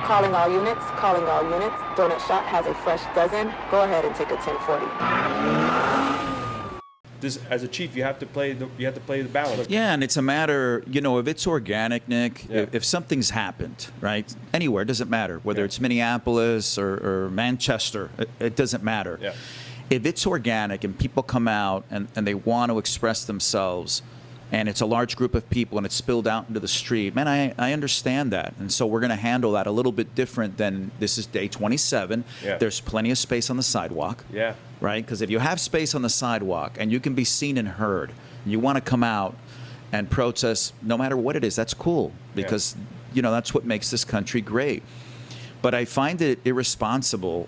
Calling all units, calling all units. Donut Shop has a fresh dozen. Go ahead and take a 1040. This, as a chief, you have to play the balance. Yeah, and it's a matter, if it's organic, Nick, if something's happened, right, anywhere, it doesn't matter, whether it's Minneapolis or Manchester, it doesn't matter. Yeah. If it's organic and people come out and they want to express themselves, and it's a large group of people and it's spilled out into the street, man, I understand that. And so we're going to handle that a little bit different than this is day 27. Yeah. There's plenty of space on the sidewalk. Yeah. Right? Because if you have space on the sidewalk and you can be seen and heard, and you want to come out and protest no matter what it is, that's cool. Because, that's what makes this country great. But I find it irresponsible.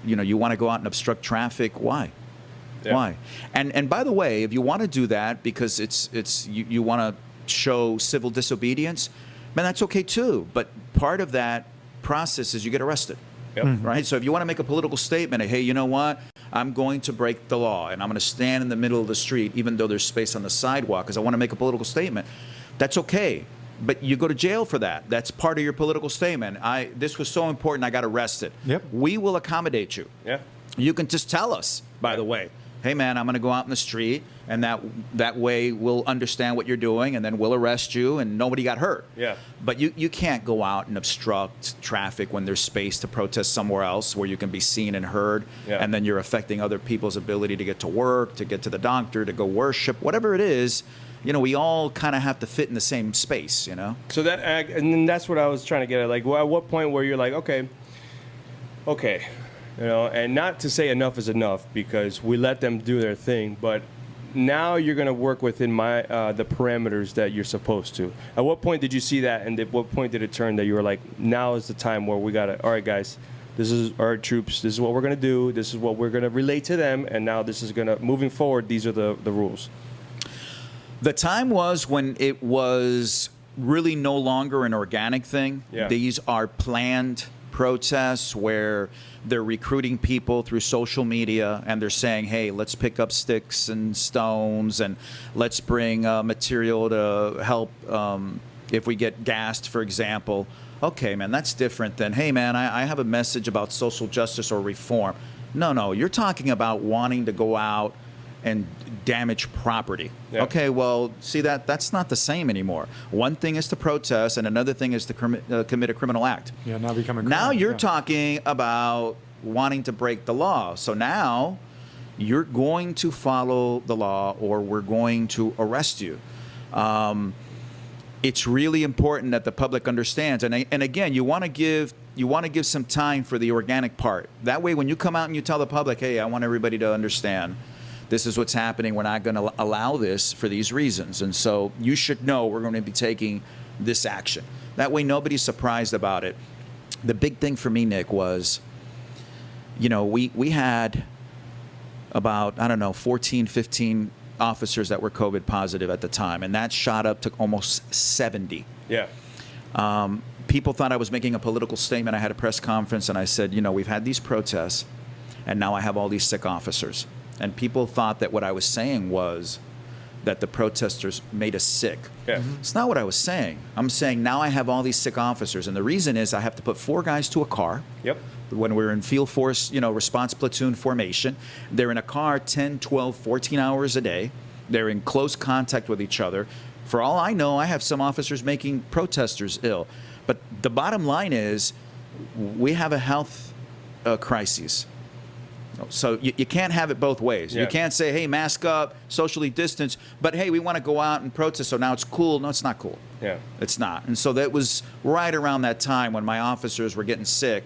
You want to go out and obstruct traffic. Why? Yeah. Why? And by the way, if you want to do that because you want to show civil disobedience, man, that's okay too. But part of that process is you get arrested. Yep. Mm-hmm. Right? So if you want to make a political statement, hey, you know what? I'm going to break the law and I'm going to stand in the middle of the street even though there's space on the sidewalk because I want to make a political statement. That's okay. But you go to jail for that. That's part of your political statement. This was so important, I got arrested. Yep. We will accommodate you. Yeah. You can just tell us, by the way, hey, man, I'm going to go out in the street, and that way we'll understand what you're doing, and then we'll arrest you, and nobody got hurt. Yeah. But you can't go out and obstruct traffic when there's space to protest somewhere else where you can be seen and heard, and then you're affecting other people's ability to get to work, to get to the doctor, to go worship, whatever it is. We all kind of have to fit in the same space, So and then that's what I was trying to get at. Like, at what point where you're like, okay. And not to say enough is enough because we let them do their thing, but now you're going to work within the parameters that you're supposed to. At what point did you see that, and at what point did it turn that you were like, now is the time where we got to, all right, guys, this is our troops, this is what we're going to do, this is what we're going to relate to them, and now this is going to, moving forward, these are the rules. The time was when it was really no longer an organic thing. Yeah. These are planned protests where they're recruiting people through social media and they're saying, hey, let's pick up sticks and stones and let's bring material to help if we get gassed, for example. Okay, man, that's different than, hey, man, I have a message about social justice or reform. No, you're talking about wanting to go out and damage property. Yeah. Okay, well, see, that's not the same anymore. One thing is to protest, and another thing is to commit a criminal act. Yeah, now becoming. Now you're talking about wanting to break the law. So now you're going to follow the law, or we're going to arrest you. It's really important that the public understands, and again, you want to give some time for the organic part. That way, when you come out and you tell the public, hey, I want everybody to understand. This is what's happening. We're not going to allow this for these reasons. And so you should know we're going to be taking this action. That way nobody's surprised about it. The big thing for me, Nick, was, we had about, 14, 15 officers that were COVID positive at the time. And that shot up to almost 70. Yeah. People thought I was making a political statement. I had a press conference and I said, we've had these protests and now I have all these sick officers. And people thought that what I was saying was that the protesters made us sick. Yeah. It's not what I was saying. I'm saying now I have all these sick officers. And the reason is I have to put 4 guys to a car. Yep. When we're in field force, response platoon formation, they're in a car 10, 12, 14 hours a day. They're in close contact with each other. For all I know, I have some officers making protesters ill. But the bottom line is we have a health crisis. So you can't have it both ways. Yeah. You can't say, hey, mask up, socially distance, but hey, we want to go out and protest, so now it's cool. No, it's not cool. Yeah. It's not. And so that was right around that time when my officers were getting sick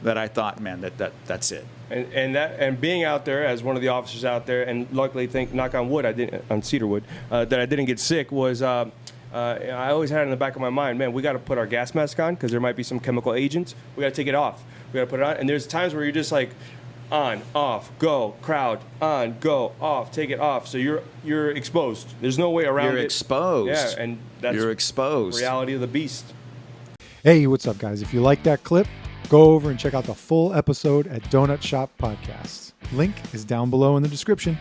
that I thought, man, that's it. And being out there as one of the officers out there, and luckily, knock on wood, on cedarwood, that I didn't get sick was. I always had it in the back of my mind, man, we got to put our gas mask on because there might be some chemical agents. We got to take it off. We got to put it on. And there's times where you're just like, on, off, go, crowd, on, go, off, take it off. So you're exposed. There's no way around it. You're exposed. Yeah, and that's you're exposed. Reality of the beast. Hey, what's up, guys? If you like that clip, go over and check out the full episode at Donut Shop Podcasts. Link is down below in the description.